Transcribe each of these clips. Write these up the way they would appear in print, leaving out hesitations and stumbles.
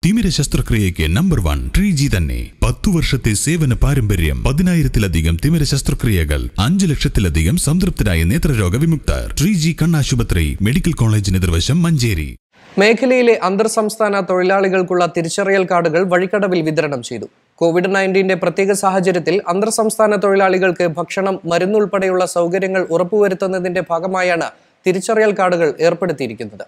തിമിര ശസ്ത്രക്രിയയ്ക്ക് നമ്പർ 1 ട്രീജി തന്നെ. 10 വർഷത്തെ സേവന പാരമ്പര്യം, 10,000-ലധികം തിമിര ശസ്ത്രക്രിയകൾ, 5 ലക്ഷത്തിലധികം സംതൃപ്തരായ നേത്രരോഗ വിമുക്തർ. ട്രീജി കണ്ണാശുപത്രി, മെഡിക്കൽ കോളേജിന് എതിർവശം, മഞ്ചേരി. മേഖലയിലെ അന്തർ സംസ്ഥാന തൊഴിലാളികൾക്കുള്ള തിരിച്ചറിയൽ കാർഡുകൾ വഴിക്കടവിൽ വിതരണം ചെയ്തു. കോവിഡ്-19 പ്രത്യേക സാഹചര്യത്തിൽ അന്തർ സംസ്ഥാന തൊഴിലാളികൾക്ക് ഭക്ഷണം, മരുന്നുൾപ്പെടെയുള്ള സൗകര്യങ്ങൾ ഉറപ്പുവരുത്തുന്നതിന്റെ ഭാഗമായാണ് തിരിച്ചറിയൽ കാർഡുകൾ ഏർപ്പെടുത്തിയിരിക്കുന്നത്.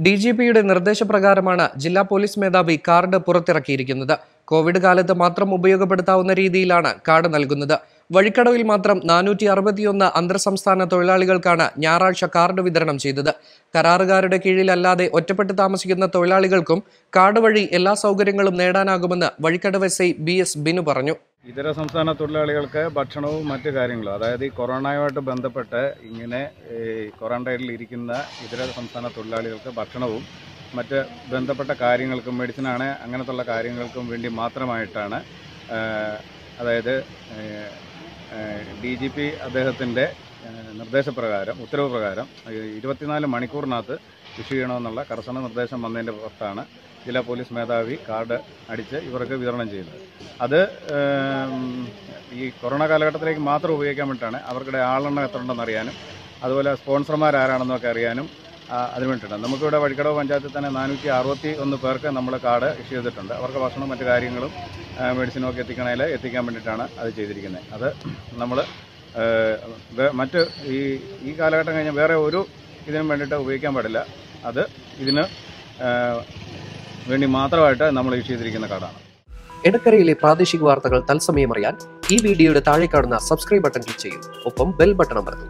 DGPയുടെ നിർദ്ദേശപ്രകാരമാണ് ജില്ലാ പോലീസ് മേധാവി കാർഡ് പുറത്തിറക്കിയിരിക്കുന്നത്. കോവിഡ് കാലത്ത് മാത്രം ഉപയോഗപ്പെടുത്താവുന്ന രീതിയിലാണ് കാർഡ് നൽകുന്നത്. വഴിക്കടവിൽ മാത്രം 461 അന്തർ സംസ്ഥാന തൊഴിലാളികൾക്കാണ് ഞായറാഴ്ച കാർഡ് വിതരണം ചെയ്തത്. കരാറുകാരുടെ കീഴിലല്ലാതെ ഒറ്റപ്പെട്ട് താമസിക്കുന്ന തൊഴിലാളികൾക്കും കാർഡ് വഴി എല്ലാ സൗകര്യങ്ങളും നേടാനാകുമെന്ന് വഴിക്കടവ് SI BS ബിനു പറഞ്ഞു. ഇതര സംസ്ഥാന തൊഴിലാളികൾക്ക് ഭക്ഷണവും മറ്റു കാര്യങ്ങളും, അതായത് ഈ കൊറോണയുമായിട്ട് ബന്ധപ്പെട്ട് ഇങ്ങനെ ക്വാറന്റൈനിൽ ഇരിക്കുന്ന ഇതര സംസ്ഥാന തൊഴിലാളികൾക്ക് ഭക്ഷണവും മറ്റ് ബന്ധപ്പെട്ട കാര്യങ്ങൾക്കും, മെഡിസിനാണ് അങ്ങനത്തുള്ള കാര്യങ്ങൾക്കും വേണ്ടി മാത്രമായിട്ടാണ്, അതായത് DGP അദ്ദേഹത്തിൻ്റെ നിർദ്ദേശപ്രകാരം, ഉത്തരവ് പ്രകാരം 24 മണിക്കൂറിനകത്ത് ഇഷ്യൂ ചെയ്യണമെന്നുള്ള കർശന നിർദ്ദേശം വന്നതിൻ്റെ പുറത്താണ് ജില്ലാ പോലീസ് മേധാവി കാർഡ് അടിച്ച് ഇവർക്ക് വിതരണം ചെയ്യുന്നത്. അത് ഈ കൊറോണ കാലഘട്ടത്തിലേക്ക് മാത്രം ഉപയോഗിക്കാൻ വേണ്ടിയിട്ടാണ്. അവർക്കിടെ ആളെണ്ണം എത്ര ഉണ്ടെന്ന് അറിയാനും അതുപോലെ സ്പോൺസർമാർ ആരാണെന്നൊക്കെ അറിയാനും അതിന് വേണ്ടിയിട്ടാണ്. നമുക്കിവിടെ വഴിക്കടവ് പഞ്ചായത്തിൽ തന്നെ 461 പേർക്ക് നമ്മൾ കാർഡ് ഇഷ്യൂ ചെയ്തിട്ടുണ്ട്. അവർക്ക് ഭക്ഷണം മറ്റു കാര്യങ്ങളും മെഡിസിനും ഒക്കെ എത്തിക്കാൻ വേണ്ടിയിട്ടാണ് അത് ചെയ്തിരിക്കുന്നത്. അത് നമ്മൾ മറ്റ് ഈ കാലഘട്ടം കഴിഞ്ഞാൽ വേറെ ഒരു ഇതിനും വേണ്ടിയിട്ട് ഉപയോഗിക്കാൻ പാടില്ല. അത് ഇതിന് വേണ്ടി മാത്രമായിട്ട് നമ്മൾ ഇഷ്യൂ ചെയ്തിരിക്കുന്ന കാർഡാണ്. എടക്കരയിലെ പ്രാദേശിക വാർത്തകൾ തത്സമയം അറിയാൻ ഈ വീഡിയോയുടെ താഴെ കാണുന്ന സബ്സ്ക്രൈബ് ബട്ടൺ ക്ലിക്ക് ചെയ്യൂ. ഒപ്പം ബെൽ ബട്ടൺ അമർത്തും.